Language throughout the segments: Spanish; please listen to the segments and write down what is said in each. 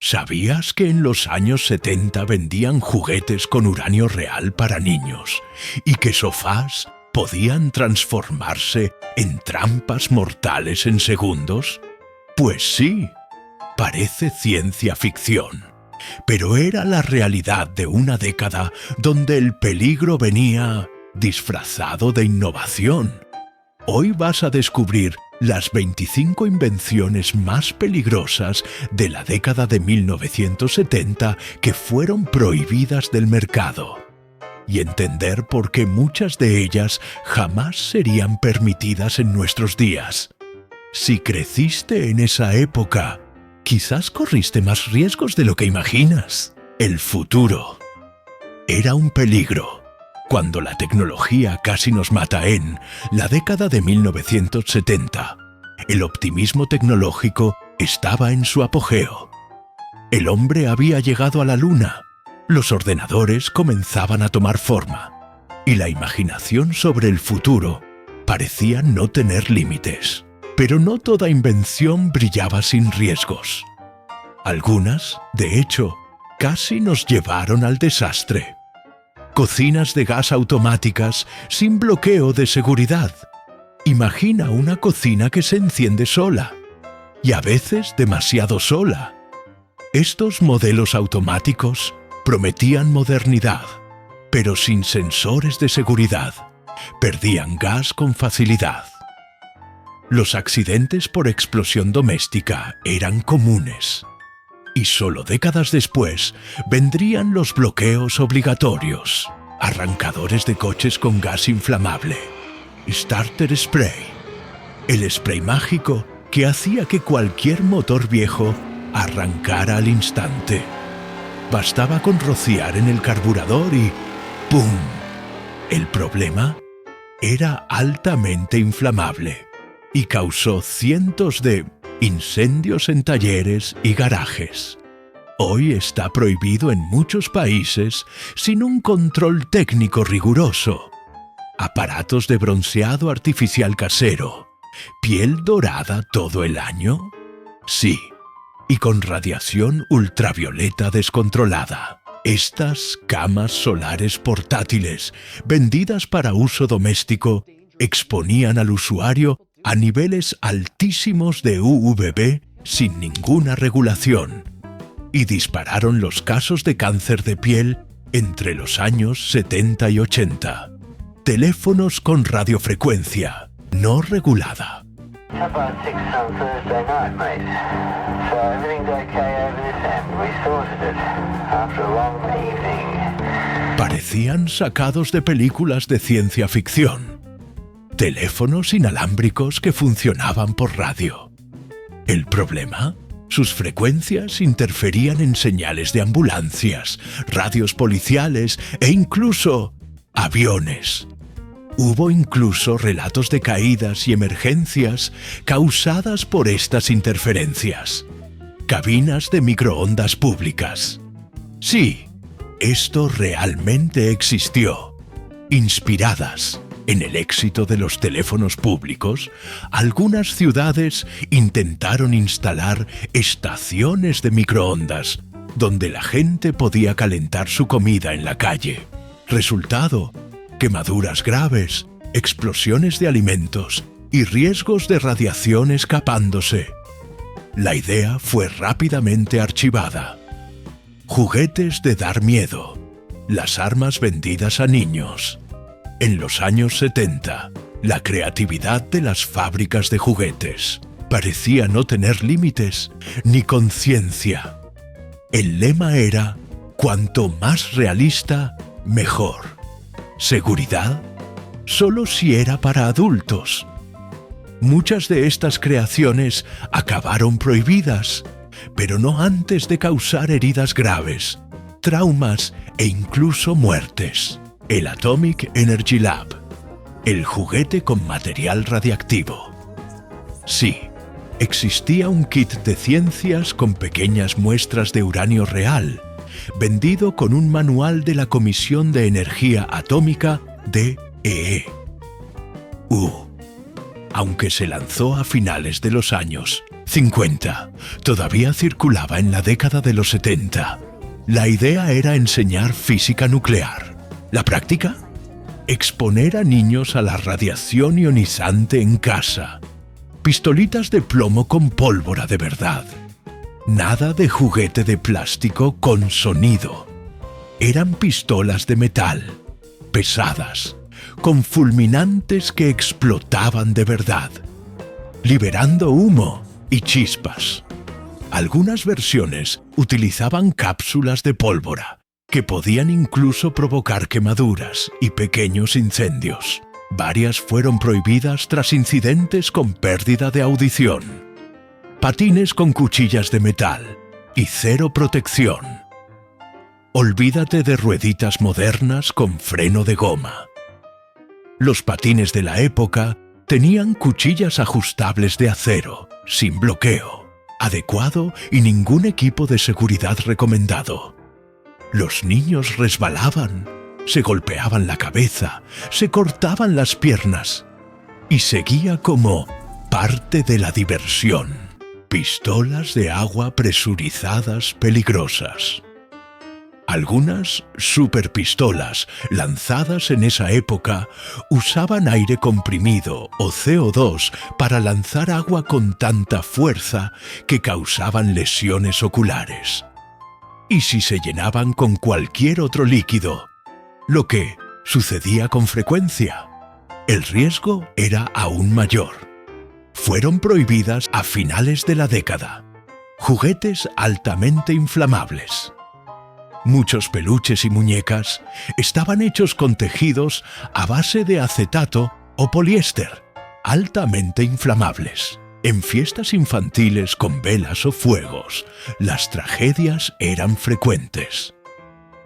¿Sabías que en los años 70 vendían juguetes con uranio real para niños y que sofás podían transformarse en trampas mortales en segundos? Pues sí, parece ciencia ficción, pero era la realidad de una década donde el peligro venía disfrazado de innovación. Hoy vas a descubrir las 25 invenciones más peligrosas de la década de 1970 que fueron prohibidas del mercado, y entender por qué muchas de ellas jamás serían permitidas en nuestros días. Si creciste en esa época, quizás corriste más riesgos de lo que imaginas. El futuro era un peligro. Cuando la tecnología casi nos mata en la década de 1970, el optimismo tecnológico estaba en su apogeo. El hombre había llegado a la luna, los ordenadores comenzaban a tomar forma, y la imaginación sobre el futuro parecía no tener límites. Pero no toda invención brillaba sin riesgos. Algunas, de hecho, casi nos llevaron al desastre. Cocinas de gas automáticas sin bloqueo de seguridad. Imagina una cocina que se enciende sola, y a veces demasiado sola. Estos modelos automáticos prometían modernidad, pero sin sensores de seguridad. Perdían gas con facilidad. Los accidentes por explosión doméstica eran comunes. Y solo décadas después vendrían los bloqueos obligatorios, arrancadores de coches con gas inflamable, starter spray, el spray mágico que hacía que cualquier motor viejo arrancara al instante. Bastaba con rociar en el carburador y ¡pum! El problema era altamente inflamable y causó cientos de incendios en talleres y garajes. Hoy está prohibido en muchos países sin un control técnico riguroso. Aparatos de bronceado artificial casero, piel dorada todo el año. Sí, y con radiación ultravioleta descontrolada. Estas camas solares portátiles, vendidas para uso doméstico, exponían al usuario a niveles altísimos de UVB sin ninguna regulación, y dispararon los casos de cáncer de piel entre los años 70 y 80. Teléfonos con radiofrecuencia no regulada. Parecían sacados de películas de ciencia ficción. Teléfonos inalámbricos que funcionaban por radio. ¿El problema? Sus frecuencias interferían en señales de ambulancias, radios policiales e incluso aviones. Hubo incluso relatos de caídas y emergencias causadas por estas interferencias. Cabinas de microondas públicas. Sí, esto realmente existió. Inspiradas en el éxito de los teléfonos públicos, algunas ciudades intentaron instalar estaciones de microondas donde la gente podía calentar su comida en la calle. Resultado: quemaduras graves, explosiones de alimentos y riesgos de radiación escapándose. La idea fue rápidamente archivada. Juguetes de dar miedo. Las armas vendidas a niños. En los años 70, la creatividad de las fábricas de juguetes parecía no tener límites ni conciencia. El lema era: cuanto más realista, mejor. ¿Seguridad? Solo si era para adultos. Muchas de estas creaciones acabaron prohibidas, pero no antes de causar heridas graves, traumas e incluso muertes. El Atomic Energy Lab, el juguete con material radiactivo. Sí, existía un kit de ciencias con pequeñas muestras de uranio real, vendido con un manual de la Comisión de Energía Atómica DEE. Aunque se lanzó a finales de los años 50. Todavía circulaba en la década de los 70. La idea era enseñar física nuclear. ¿La práctica? Exponer a niños a la radiación ionizante en casa. Pistolitas de plomo con pólvora de verdad. Nada de juguete de plástico con sonido. Eran pistolas de metal, pesadas, con fulminantes que explotaban de verdad, liberando humo y chispas. Algunas versiones utilizaban cápsulas de pólvora, que podían incluso provocar quemaduras y pequeños incendios. Varias fueron prohibidas tras incidentes con pérdida de audición. Patines con cuchillas de metal y cero protección. Olvídate de rueditas modernas con freno de goma. Los patines de la época tenían cuchillas ajustables de acero, sin bloqueo, adecuado y ningún equipo de seguridad recomendado. Los niños resbalaban, se golpeaban la cabeza, se cortaban las piernas y seguía como parte de la diversión. Pistolas de agua presurizadas peligrosas. Algunas superpistolas, lanzadas en esa época, usaban aire comprimido o CO2 para lanzar agua con tanta fuerza que causaban lesiones oculares. Y si se llenaban con cualquier otro líquido, lo que sucedía con frecuencia, el riesgo era aún mayor. Fueron prohibidas a finales de la década. Juguetes altamente inflamables. Muchos peluches y muñecas estaban hechos con tejidos a base de acetato o poliéster, altamente inflamables. En fiestas infantiles con velas o fuegos, las tragedias eran frecuentes.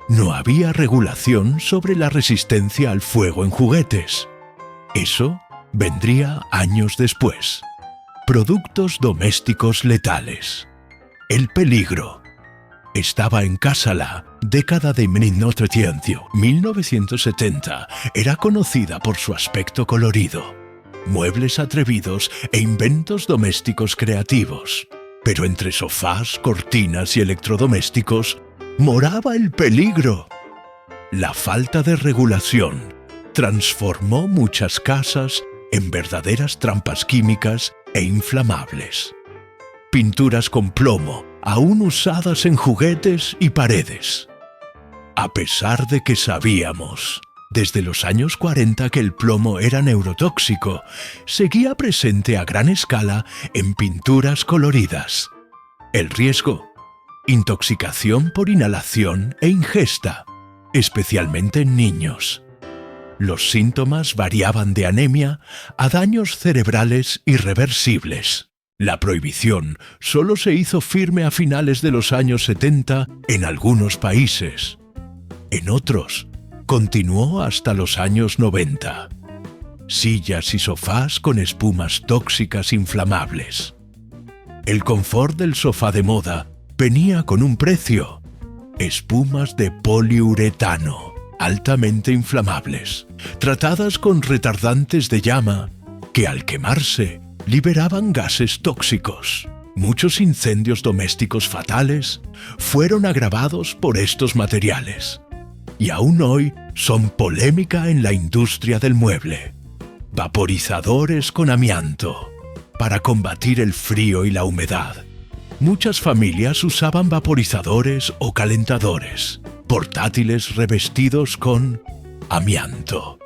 No había regulación sobre la resistencia al fuego en juguetes. Eso vendría años después. Productos domésticos letales. El peligro. Estaba en casa la década de 1970. Era conocida por su aspecto colorido, muebles atrevidos e inventos domésticos creativos. Pero entre sofás, cortinas y electrodomésticos moraba el peligro. La falta de regulación transformó muchas casas en verdaderas trampas químicas e inflamables. Pinturas con plomo, aún usadas en juguetes y paredes. A pesar de que sabíamos, desde los años 40 que el plomo era neurotóxico, seguía presente a gran escala en pinturas coloridas. El riesgo: intoxicación por inhalación e ingesta, especialmente en niños. Los síntomas variaban de anemia a daños cerebrales irreversibles. La prohibición solo se hizo firme a finales de los años 70 en algunos países. En otros, continuó hasta los años 90. Sillas y sofás con espumas tóxicas inflamables. El confort del sofá de moda venía con un precio: espumas de poliuretano, altamente inflamables, tratadas con retardantes de llama, que al quemarse liberaban gases tóxicos. Muchos incendios domésticos fatales fueron agravados por estos materiales, y aún hoy son polémica en la industria del mueble. Vaporizadores con amianto, para combatir el frío y la humedad. Muchas familias usaban vaporizadores o calentadores portátiles revestidos con amianto.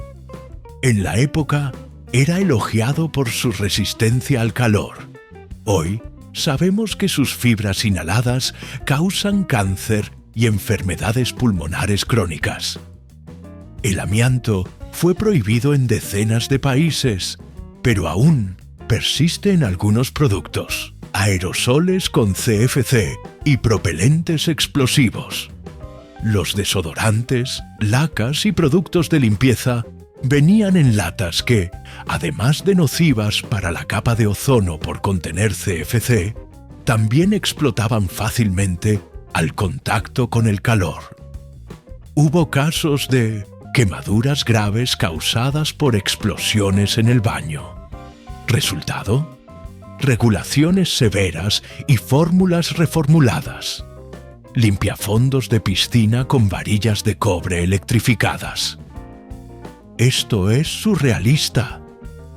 En la época era elogiado por su resistencia al calor. Hoy sabemos que sus fibras inhaladas causan cáncer y enfermedades pulmonares crónicas. El amianto fue prohibido en decenas de países, pero aún persiste en algunos productos. Aerosoles con CFC y propelentes explosivos. Los desodorantes, lacas y productos de limpieza venían en latas que, además de nocivas para la capa de ozono por contener CFC, también explotaban fácilmente al contacto con el calor. Hubo casos de quemaduras graves causadas por explosiones en el baño. ¿Resultado? regulaciones severas y fórmulas reformuladas. Limpiafondos de piscina con varillas de cobre electrificadas. Esto es surrealista.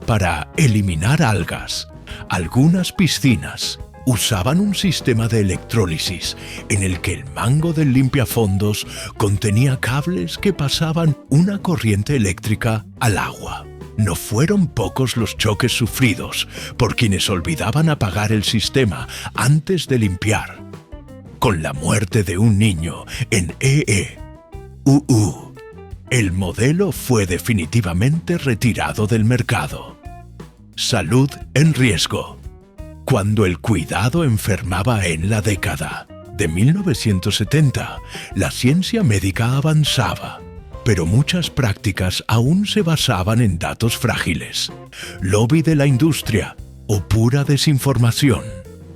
Para eliminar algas, algunas piscinas usaban un sistema de electrólisis en el que el mango del limpiafondos contenía cables que pasaban una corriente eléctrica al agua. No fueron pocos los choques sufridos por quienes olvidaban apagar el sistema antes de limpiar. Con la muerte de un niño en el modelo fue definitivamente retirado del mercado. Salud en riesgo. Cuando el cuidado enfermaba en la década de 1970, la ciencia médica avanzaba, pero muchas prácticas aún se basaban en datos frágiles, lobby de la industria o pura desinformación.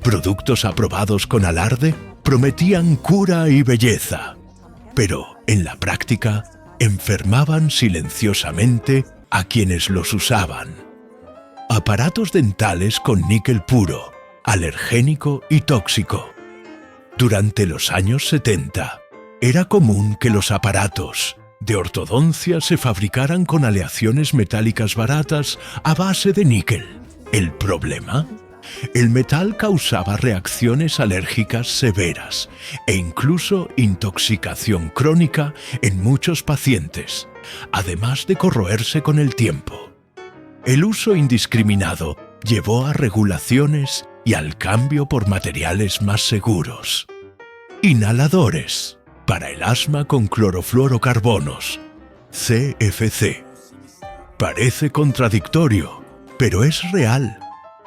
Productos aprobados con alarde prometían cura y belleza, pero en la práctica enfermaban silenciosamente a quienes los usaban. Aparatos dentales con níquel puro, alergénico y tóxico. Durante los años 70, era común que los aparatos de ortodoncia se fabricaran con aleaciones metálicas baratas a base de níquel. ¿El problema? El metal causaba reacciones alérgicas severas e incluso intoxicación crónica en muchos pacientes, además de corroerse con el tiempo. El uso indiscriminado llevó a regulaciones y al cambio por materiales más seguros. Inhaladores para el asma con clorofluorocarbonos, CFC. Parece contradictorio, pero es real.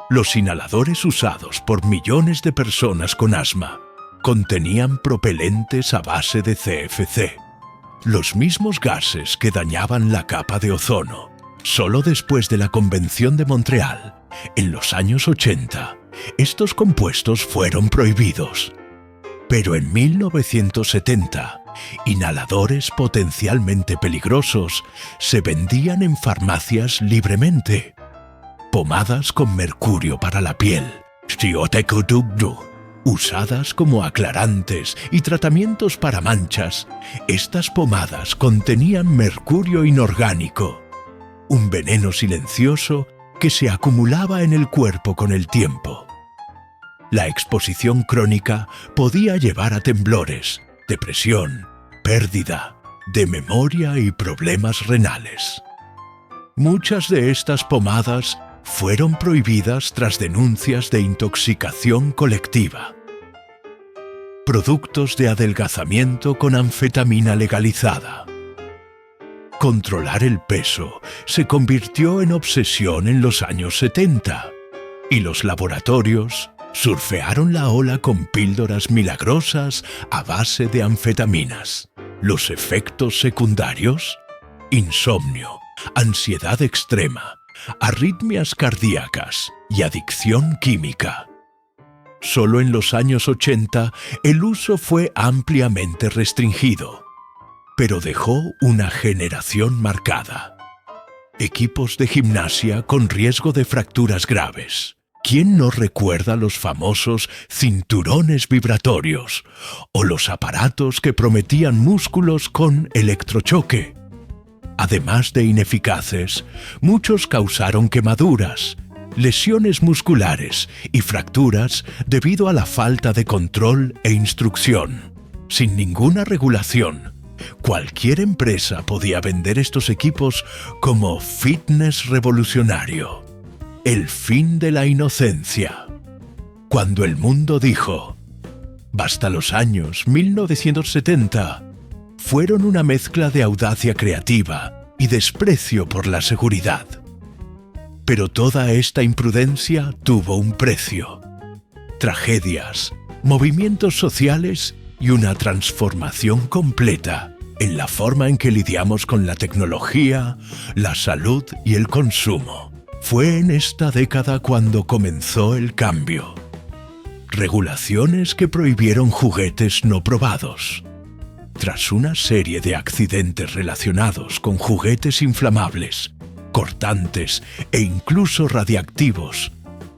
Los inhaladores usados por millones de personas con asma contenían propelentes a base de CFC, los mismos gases que dañaban la capa de ozono. Solo después de la Convención de Montreal, en los años 80, estos compuestos fueron prohibidos. Pero en 1970, inhaladores potencialmente peligrosos se vendían en farmacias libremente. Pomadas con mercurio para la piel, usadas como aclarantes y tratamientos para manchas, estas pomadas contenían mercurio inorgánico, un veneno silencioso que se acumulaba en el cuerpo con el tiempo. La exposición crónica podía llevar a temblores, depresión, pérdida de memoria y problemas renales. Muchas de estas pomadas fueron prohibidas tras denuncias de intoxicación colectiva. Productos de adelgazamiento con anfetamina legalizada. Controlar el peso se convirtió en obsesión en los años 70 y los laboratorios surfearon la ola con píldoras milagrosas a base de anfetaminas. Los efectos secundarios: insomnio, ansiedad extrema, arritmias cardíacas y adicción química. Solo en los años 80 el uso fue ampliamente restringido, pero dejó una generación marcada. Equipos de gimnasia con riesgo de fracturas graves. ¿Quién no recuerda los famosos cinturones vibratorios o los aparatos que prometían músculos con electrochoque? Además de ineficaces, muchos causaron quemaduras, lesiones musculares y fracturas debido a la falta de control e instrucción. Sin ninguna regulación, cualquier empresa podía vender estos equipos como fitness revolucionario. El fin de la inocencia. Cuando el mundo dijo, hasta los años 1970, fueron una mezcla de audacia creativa y desprecio por la seguridad. Pero toda esta imprudencia tuvo un precio. Tragedias, movimientos sociales y una transformación completa en la forma en que lidiamos con la tecnología, la salud y el consumo. Fue en esta década cuando comenzó el cambio. Regulaciones que prohibieron juguetes no probados. Tras una serie de accidentes relacionados con juguetes inflamables, cortantes e incluso radiactivos,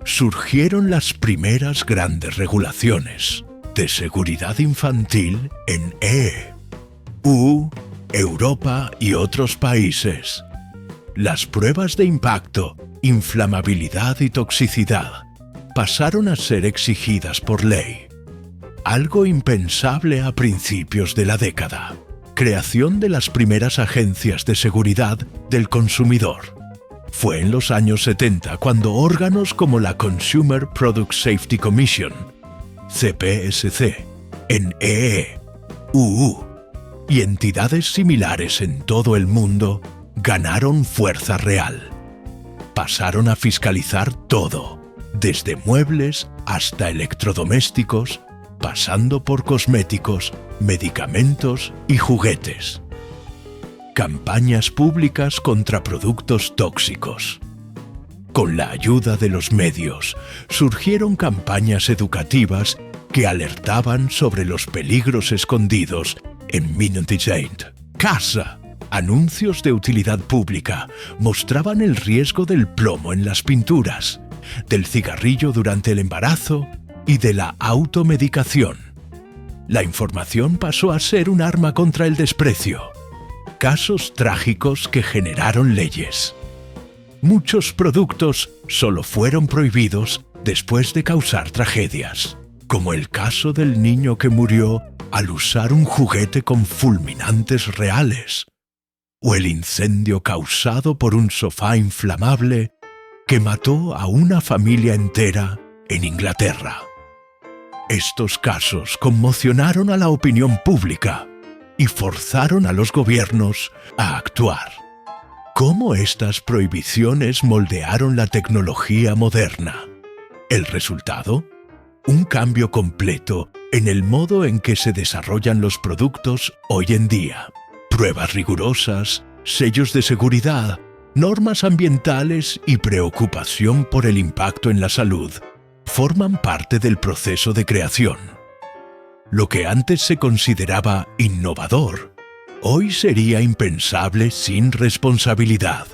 surgieron las primeras grandes regulaciones de seguridad infantil en EU, Europa y otros países. Las pruebas de impacto, inflamabilidad y toxicidad pasaron a ser exigidas por ley. Algo impensable a principios de la década. Creación de las primeras agencias de seguridad del consumidor. Fue en los años 70 cuando órganos como la Consumer Product Safety Commission, CPSC, en EU y entidades similares en todo el mundo ganaron fuerza real. Pasaron a fiscalizar todo, desde muebles hasta electrodomésticos, pasando por cosméticos, medicamentos y juguetes. Campañas públicas contra productos tóxicos. Con la ayuda de los medios, surgieron campañas educativas que alertaban sobre los peligros escondidos en Minutisaint. Casa. Anuncios de utilidad pública mostraban el riesgo del plomo en las pinturas, del cigarrillo durante el embarazo y de la automedicación. La información pasó a ser un arma contra el desprecio. Casos trágicos que generaron leyes. Muchos productos solo fueron prohibidos después de causar tragedias, como el caso del niño que murió al usar un juguete con fulminantes reales, o el incendio causado por un sofá inflamable que mató a una familia entera en Inglaterra. Estos casos conmocionaron a la opinión pública y forzaron a los gobiernos a actuar. ¿Cómo estas prohibiciones moldearon la tecnología moderna? ¿El resultado? Un cambio completo en el modo en que se desarrollan los productos hoy en día. Pruebas rigurosas, sellos de seguridad, normas ambientales y preocupación por el impacto en la salud forman parte del proceso de creación. Lo que antes se consideraba innovador, hoy sería impensable sin responsabilidad.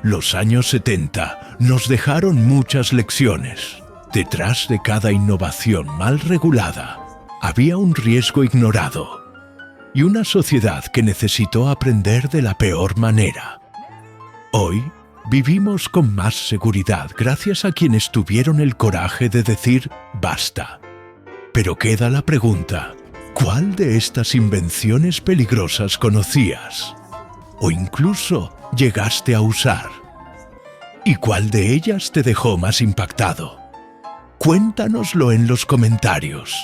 Los años 70 nos dejaron muchas lecciones. Detrás de cada innovación mal regulada, había un riesgo ignorado y una sociedad que necesitó aprender de la peor manera. Hoy, vivimos con más seguridad gracias a quienes tuvieron el coraje de decir basta. Pero queda la pregunta, ¿cuál de estas invenciones peligrosas conocías? ¿O incluso llegaste a usar? ¿Y cuál de ellas te dejó más impactado? Cuéntanoslo en los comentarios.